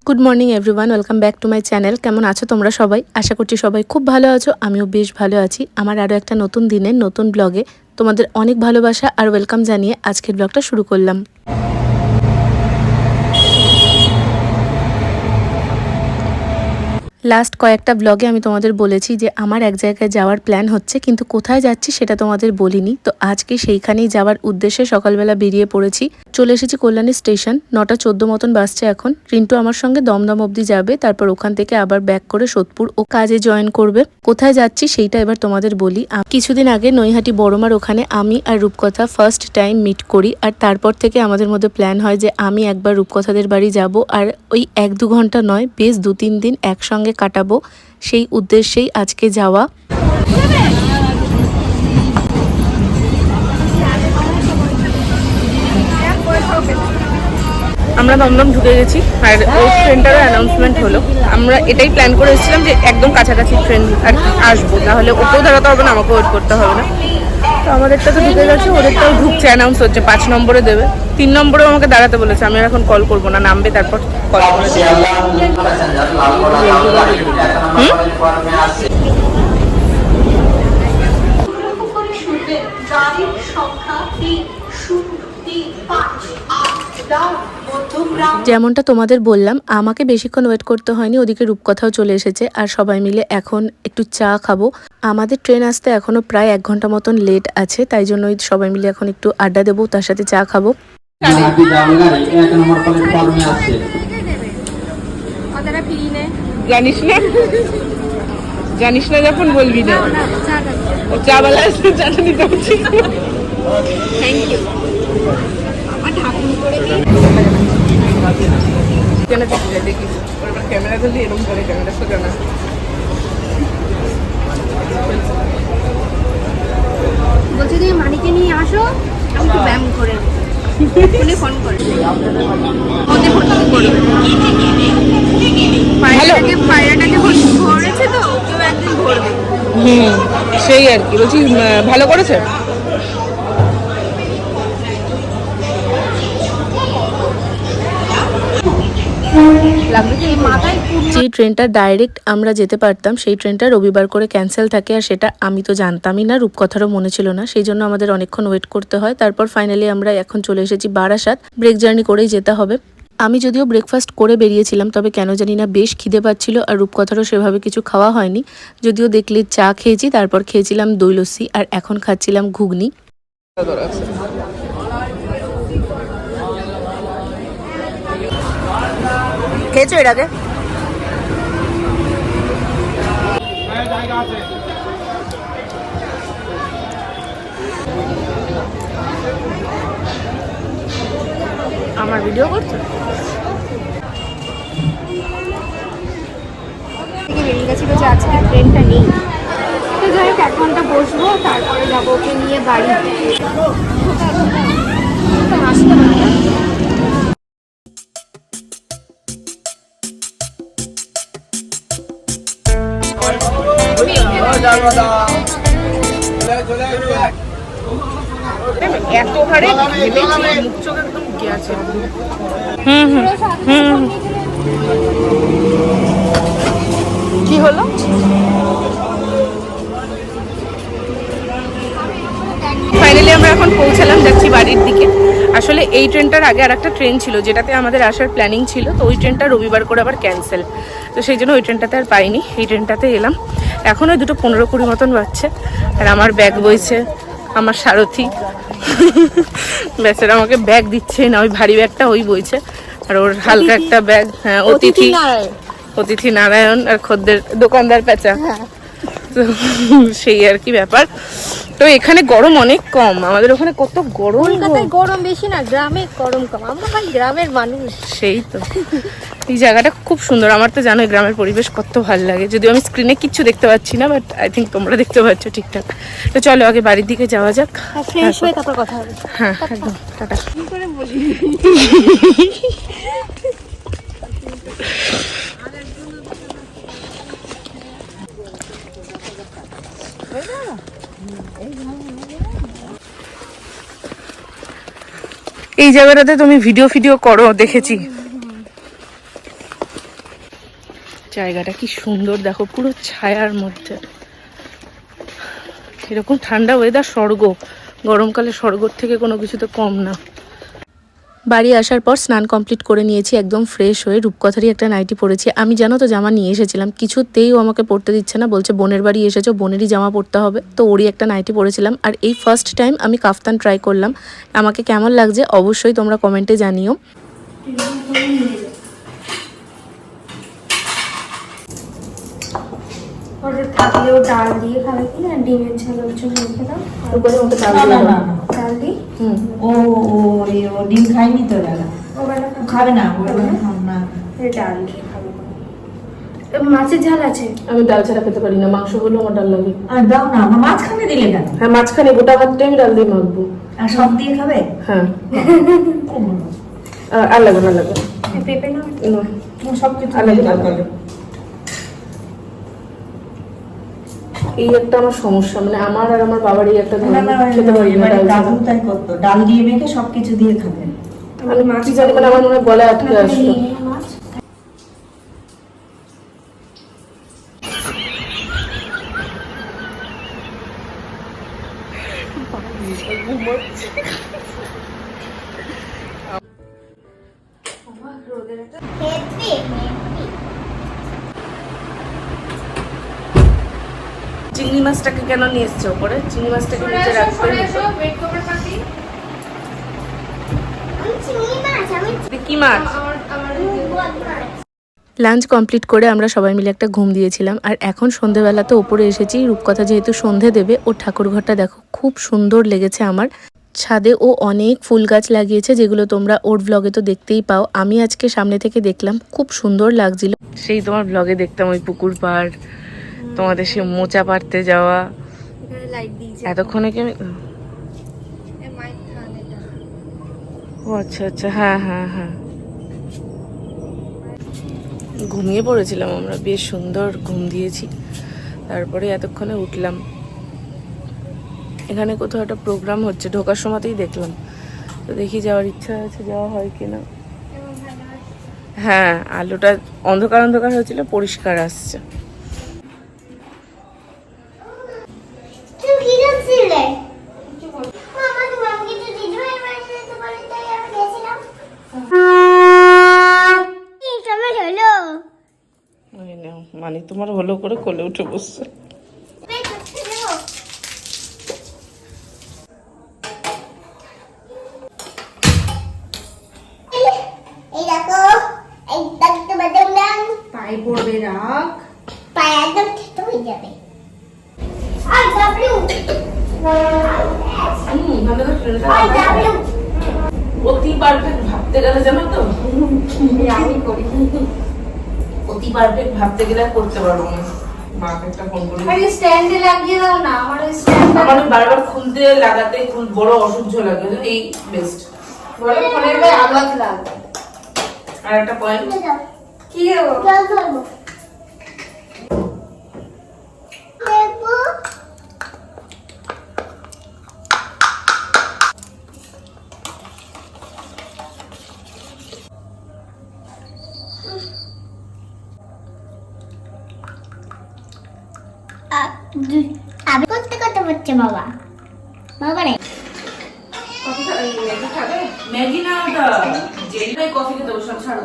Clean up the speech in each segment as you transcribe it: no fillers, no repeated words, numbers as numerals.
Good morning everyone, welcome back to my channel. কেমন আছো তোমরা সবাই? আশা করছি সবাই খুব ভালো আছো, আমিও বেশ ভালো আছি। আমার আরও একটা নতুন দিনের নতুন ব্লগে তোমাদের অনেক ভালোবাসা আর ওয়েলকাম জানিয়ে আজকের ব্লগটা শুরু করলাম। লাস্ট কয়েকটা ব্লগে আমি তোমাদের বলেছি যে আমার এক জায়গায় যাওয়ার প্ল্যান হচ্ছে, কিন্তু কোথায় যাচ্ছি সেটা তোমাদের বলিনি। তো আজকে সেইখানেই যাওয়ার উদ্দেশ্যে সকালবেলা বেরিয়ে পড়েছি। চলে এসেছি কল্যাণী স্টেশন। 9:14 মতন বাসছে এখন। রিন্টু আমার সঙ্গে দমদম অবধি যাবে, তারপর ওখান থেকে আবার ব্যাক করে সোদপুর ও কাজে জয়েন করবে। কোথায় যাচ্ছি সেইটা এবার তোমাদের বলি। কিছুদিন আগে নৈহাটি বড়মার ওখানে আমি আর রূপকথা ফার্স্ট টাইম মিট করি, আর তারপর থেকে আমাদের মধ্যে প্ল্যান হয় যে আমি একবার রূপকথাদের বাড়ি যাব, আর ওই 1-2 ঘন্টা নয়, বেশ 2-3 দিন একসঙ্গে কাটাবো। সেই উদ্দেশ্যেই আজকে যাওয়া। আমরা দমদম ঢুকে গেছি আর ওই ট্রেনটারও অ্যানাউন্সমেন্ট হলো। আমরা এটাই প্ল্যান করে এসেছিলাম যে একদম কাছাকাছি ট্রেন আর কি আসবো, তাহলে ওকেও দাঁড়াতে হবে না, আমাকে ওয়েট করতে হবে না। তো আমাদেরটা তো ঢুকে গেছে, ওদেরটাও ঢুকছে, অ্যানাউন্স হচ্ছে 5 নম্বরে দেবে। 3 নম্বরেও আমাকে দাঁড়াতে বলেছে। আমি এখন কল করবো না, নামবে তারপর কল করে যেমনটা তোমাদের বললাম, আমাকে বেশিক্ষণ ওয়েট করতে হয়নি, ওদিকে রূপকথাও চলে এসেছে। আর সবাই মিলে এখন একটু চা খাবো। আমাদের ট্রেন আসতে এখনো প্রায় 1 ঘন্টা মতন লেট আছে, তাই জন্য সবাই মিলে এখন একটু আড্ডা দেবো, তার সাথে চা খাবো। জানিস না, জানিস না যখন বলবি না। চা বেলা চাটা নিতে হচ্ছে। Thank you. ক্যামেরা ধরলে এরকম করে ক্যামেরা সোজা না। বলছি তুমি মানিকে নিয়ে আসো, আমি একটু ব্যায়াম করে ফোন করে পায়রাটাকে ধরেছে তো, কেউ একদিন ধরবে। সেই আর কি বলছি, ভালো করেছে। যেই ট্রেনটা ডাইরেক্ট আমরা যেতে পারতাম, সেই ট্রেনটা রবিবার করে ক্যান্সেল থাকে, আর সেটা আমি তো জানতামই না, রূপকথারও মনে ছিল না। সেই জন্য আমাদের অনেকক্ষণ ওয়েট করতে হয়। তারপর ফাইনালি আমরা এখন চলে এসেছি বারাসাত। ব্রেক জার্নি করেই যেতে হবে। আমি যদিও ব্রেকফাস্ট করে বেরিয়েছিলাম, তবে কেন জানি না বেশ খিদে পাচ্ছিল, আর রূপকথারও সেভাবে কিছু খাওয়া হয়নি। যদিও দেখলে চা খেয়েছি, তারপর খেয়েছিলাম দই লস্যি, আর এখন খাচ্ছিলাম ঘুগনি। খেয়েছো এর আগে? আমার ভিডিও করছো? বেরিয়ে গেছিল যে আজকে ট্রেনটা নেই, তো যাই হোক 1 ঘন্টা বসবো, তারপরে যাবো ওকে নিয়ে বাড়ি। আসতে পারি না। এত হারে মুখ চোখ একদম গেছে। কি হলো? ফাইনালি আমরা এখন পৌঁছালাম, যাচ্ছি বাড়ির দিকে। আসলে এই ট্রেনটার আগে আর একটা ট্রেন ছিল যেটাতে আমাদের আসার প্ল্যানিং ছিল, তো ওই ট্রেনটা রবিবার করে আবার ক্যান্সেল, তো সেই জন্য ওই ট্রেনটাতে আর পাইনি, এই ট্রেনটাতে এলাম। এখন ওই 2:15-20 মতন বাজছে, আর আমার ব্যাগ বইছে আমার সারথি। বেচারা আমাকে ব্যাগ দিচ্ছে না, ওই ভারী ব্যাগটা ওই বইছে, আর ওর হালকা একটা ব্যাগ। হ্যাঁ, অতিথি নারায়ণ আর খদ্দের দোকানদার পেঁচা। তো সেই আর কি ব্যাপার। তো এখানে গরম অনেক কম, আমাদের ওখানে কত গরম। কলকাতায় গরম বেশি না, গ্রামে গরম কম। আমরা ভাই গ্রামের মানুষ। সেই তো। এই জায়গাটা খুব সুন্দর, আমার তো জানোই গ্রামের পরিবেশ কত ভালো লাগে, যদিও আমি স্ক্রিনে কিচ্ছু দেখতে পাচ্ছি না, বাট আই থিঙ্ক তোমরা দেখতে পাচ্ছ ঠিকঠাক। তো চলো আগে বাড়ির দিকে যাওয়া যাক, ফ্রেশ হয়ে তারপর কথা হবে। হ্যাঁ একদম, টাটা। কি করে বলি? এই জায়গাটাতে তুমি ভিডিও করো দেখেছি। জায়গাটা কি সুন্দর দেখো, পুরো ছায়ার মধ্যে। এরকম ঠান্ডা ওয়েদার স্বর্গ, গরমকালে স্বর্গর থেকে কোনো কিছুতে কম না। বাড়ি আসার পর স্নান কমপ্লিট করে নিয়েছি, একদম ফ্রেশ হয়ে রূপকথারই একটা নাইটি পরেছি। আমি জানো তো জামা নিয়ে এসেছিলাম, কিছুতেই ও আমাকে পরতে দিচ্ছে না, বলছে বোনের বাড়ি এসেছো, বোনেরই জামা পরতে হবে। তো ওরই একটা নাইটি পরেছিলাম। আর এই ফার্স্ট টাইম আমি কাফতান ট্রাই করলাম, আমাকে কেমন লাগছে অবশ্যই তোমরা কমেন্টে জানিও। থাকলেও ডাল দিয়ে খাবে কি না, ডিমের ঝাল হচ্ছে মেখে দাও, ডাল দিই। ও ডিম খাইনি তো দাদা, ওবেলা খাবে না না, ডাল দিয়ে খাবে। মাছের ঝাল আছে? আমি ডাল ছাড়া খেতে পারি না, মাংস হলেও আমার ডাল লাগে। আর দাও না, মাঝখানে দিলে কেন? হ্যাঁ মাঝখানে গোটা ভাতটাই আমি ডাল দিয়ে মাখবো। আর সব দিয়ে খাবে? হ্যাঁ আর লাগবে না, লাগবে পেঁপে না, সবকিছু আর লাগবে না। এই একটা আমার সমস্যা, মানে আমার আর আমার বাবার এই একটা খেতে পারি না ডাল ছাড়া। তাই করতো, ডাল দিয়ে মেখে সবকিছু দিয়ে খাবে। আমি মাছ জানি, মানে আমার মনে হয় গলায় আটকে আসলো। চিংড়ি মাছটাকে কেন নিয়ে এসছো ওপরে? চিংড়ি মাছটাকে নিচে রাখতে কি মাছ? লাঞ্চ কমপ্লিট করে আমরা সবাই মিলে একটা ঘুম দিয়েছিলাম। আর এখন সন্ধেবেলাতে ওপরে এসেছি, রূপকথা যেহেতু সন্ধে দেবে, ওর ঠাকুরঘরটা দেখো খুব সুন্দর লেগেছে আমার। ছাদে ও অনেক ফুল গাছ লাগিয়েছে, যেগুলো তোমরা ওর ব্লগে তো দেখতেই পাও। আমি আজকে সামনে থেকে দেখলাম, খুব সুন্দর লাগছিল। সেই তোমার ব্লগে দেখতাম ওই পুকুর পাড়, তোমাদের সে মোচা পাড়তে যাওয়া। এতক্ষণে কি ও আচ্ছা আচ্ছা, হ্যাঁ হ্যাঁ হ্যাঁ, ঘুমিয়ে পড়েছিলাম আমরা, বেশ সুন্দর ঘুম দিয়েছি। তারপরে এতক্ষণে উঠলাম। এখানে কোথাও একটা প্রোগ্রাম হচ্ছে, ঢোকার সময়তেই দেখলাম, তো দেখি যাওয়ার ইচ্ছা আছে, যাওয়া হয় কিনা। হ্যাঁ আলোটা অন্ধকার অন্ধকার হয়েছিল, পরিষ্কার আসছে। মানে তোমার হলো করে কোলে উঠে বসছে। পায়ে পড়বে, রাখ পায়ে একদম ঠিক হয়ে যাবে। অতি পারফেক্ট ভাবতে গেলে জানো তো, আমি করি। অতি পারফেক্ট ভাবতে গেলে করতে পারবো না। মাকে একটা ফোন করি, আরে স্ট্যান্ডে লাগিয়ে দাও না, আমার স্ট্যান্ড আমার বারবার খুলতে লাগাতে বড় অসহ্য লাগে, এই বেস্ট। বলে ফোনের গায়ে আঘাত লাগবে। আর একটা পয়েন্ট, কি দেবো? জল ধরবো দেখবো। আমি করতে করতে হচ্ছে বাবা, বাবা রে ম্যাগি খাবে? ম্যাগি না, ওটা জেলিটাই কফি খেতে বসে ছাড়ো।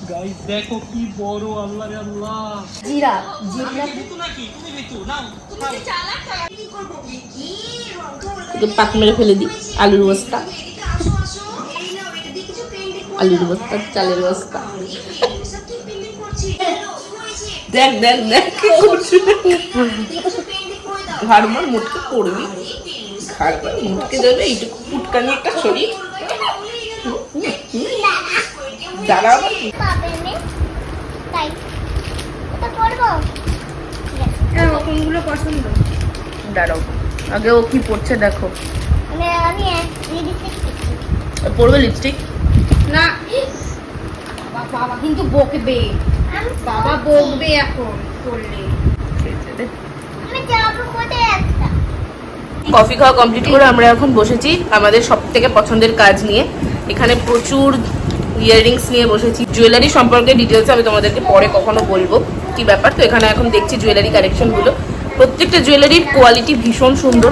গাইস দেখো কি বড়, আল্লাহ রে আল্লাহ। জিরা পাক মেরে ফেলে দিই। আলুর বস্তা, আলুর বস্তা, চালের বস্তা। দেখ দেখ দেখ কি করছে, ঘাড় মুটকে পড়বি, ঘাড় মুটকে দেবে। এইটুকু ফুটকানি একটা শরীর, দাঁড়া তাই এটা করবো। কোনগুলো পছন্দ? দাঁড়াও, আগে ও কি পড়ছে দেখো। আমি লিপস্টিক পড়বে লিপস্টিক না, বাবা কিন্তু বকবে, বাবা বকবে এখন করলে। আমি যাবো কোথায় একটা। কফি খাওয়া কমপ্লিট করে আমরা এখন বসেছি আমাদের সব থেকে পছন্দের কাজ নিয়ে। এখানে প্রচুর ইয়াররিংস নিয়ে বসেছি। জুয়েলারি সম্পর্কে ডিটেলস আমি তোমাদেরকে পরে কখনো বলবো কি ব্যাপার। তো এখানে এখন দেখছি জুয়েলারি কালেকশনগুলো। প্রত্যেকটা জুয়েলারির কোয়ালিটি ভীষণ সুন্দর।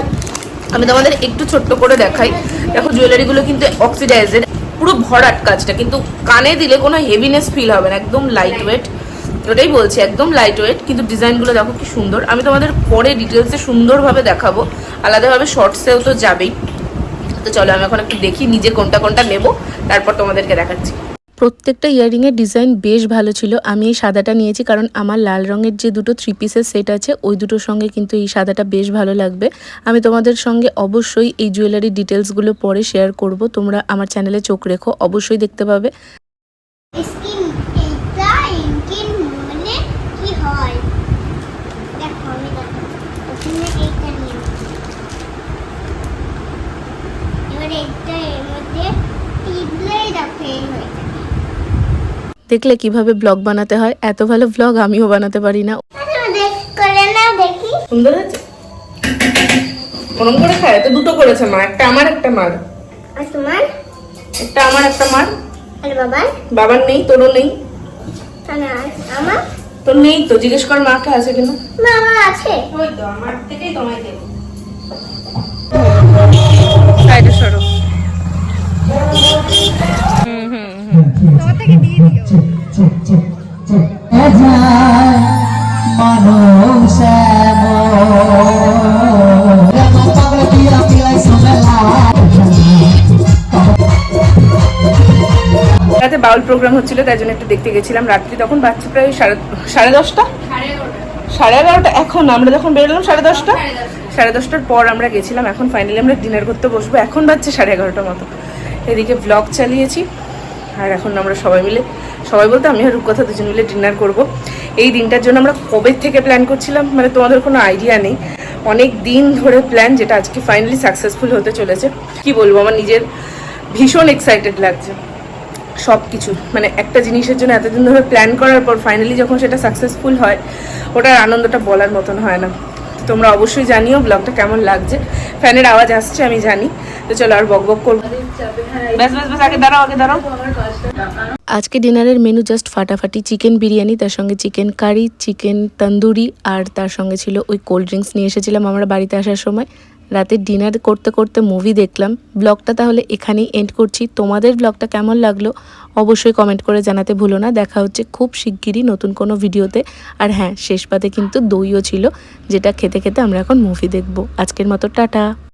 আমি তোমাদের একটু ছোট্ট করে দেখাই। দেখো জুয়েলারিগুলো কিন্তু অক্সিডাইজেড, পুরো ভরাট কাজটা, কিন্তু কানে দিলে কোনো হেভিনেস ফিল হবে না, একদম লাইট ওয়েট। ওটাই বলছি, একদম লাইট ওয়েট, কিন্তু ডিজাইনগুলো দেখো কি সুন্দর। আমি তোমাদের পরে ডিটেলসে সুন্দরভাবে দেখাবো, আলাদাভাবে শর্টসেও তো যাবেই। তো চলো আমি এখন একটু দেখি নিজে কোনটা কোনটা নেবো, তারপর তোমাদেরকে দেখাচ্ছি। প্রত্যেকটা ইয়াররিংয়ের ডিজাইন বেশ ভালো ছিল। আমি এই সাদাটা নিয়েছি কারণ আমার লাল রঙের যে দুটো 3 পিসের সেট আছে ওই দুটোর সঙ্গে কিন্তু এই সাদাটা বেশ ভালো লাগবে। আমি তোমাদের সঙ্গে অবশ্যই এই জুয়েলারি ডিটেলসগুলো পরে শেয়ার করব, তোমরা আমার চ্যানেলে চোখ রেখো, অবশ্যই দেখতে পাবে। স্কিন এইটা ইনকিন মানে কি হয় দেখো আমি দেখো ওখানে এইটা নিয়ে এবার এইটা এর মধ্যে টিপলেই দেখো এই হয়ে যাবে। দেখলে কিভাবে ব্লগ বানাতে হয়, এত ভালো ব্লগ আমিও বানাতে পারি না। আচ্ছা দেখ করে না দেখি সুন্দর হয়েছে, ওরম করে খায় তো। দুটো করেছে মা, একটা আমার একটা মার। আর তোমার একটা আমার একটা মার। আর বাবার বাবার নেই, তোরও নেই। তাহলে আমার তোর নেই তো, জিজ্ঞেস কর মাকে আছে কিনা। না আমার আছে। ওই তো আমার থেকেই তোমায় দেবো। সাইডে সরো। তোমার থেকে দিয়ে দিও। রাতে বাউল প্রোগ্রাম হচ্ছিল, তাই জন্য একটু দেখতে গেছিলাম। রাত্রি তখন বাচ্চা প্রায় সাড়ে দশটা, সাড়ে এগারোটা। এখন আমরা যখন বেরোলাম 10:30, 10:30 পর আমরা গেছিলাম। এখন ফাইনালি আমরা ডিনার করতে বসবো। এখন বাজছে 11:30 মতো। এদিকে ব্লগ চালিয়েছি, আর এখন আমরা সবাই মিলে, সবাই বলতে আমি আর রূপকথা দুজন মিলে ডিনার করব। এই দিনটার জন্য আমরা কবে থেকে প্ল্যান করছিলাম, মানে তোমাদের কোনো আইডিয়া নেই। অনেক দিন ধরে প্ল্যান, যেটা আজকে ফাইনালি সাকসেসফুল হতে চলেছে। কি বলবো, আমার নিজের ভীষণ এক্সাইটেড লাগছে সব কিছু। মানে একটা জিনিসের জন্য এতদিন ধরে প্ল্যান করার পর ফাইনালি যখন সেটা সাকসেসফুল হয়, ওটার আনন্দটা বলার মতন হয় না। তোমরা অবশ্যই জানিও ব্লগটা কেমন লাগছে। ফ্যানের আওয়াজ আসছে আমি জানি। তো চলো আর বক বক করবো। ব্যাস ব্যাস ব্যাস, আগে দাঁড়াও, আগে দাঁড়াও। আজকে ডিনারের মেনু জাস্ট ফাটাফাটি। চিকেন বিরিয়ানি, তার সঙ্গে চিকেন কারি, চিকেন তন্দুরি, আর তার সঙ্গে ছিল ওই কোল্ড ড্রিঙ্কস নিয়ে এসেছিলাম আমরা বাড়িতে আসার সময়। রাতে ডিনার করতে করতে মুভি দেখলাম। ব্লগটা তাহলে এখানেই এন্ড করছি। তোমাদের ব্লগটা কেমন লাগলো অবশ্যই কমেন্ট করে জানাতে ভুলো না। দেখা হচ্ছে খুব শিগগিরই নতুন কোনো ভিডিওতে। আর হ্যাঁ, শেষ পাতে কিন্তু দইও ছিল, যেটা খেতে খেতে আমরা এখন মুভি দেখবো। আজকের মতো টাটা।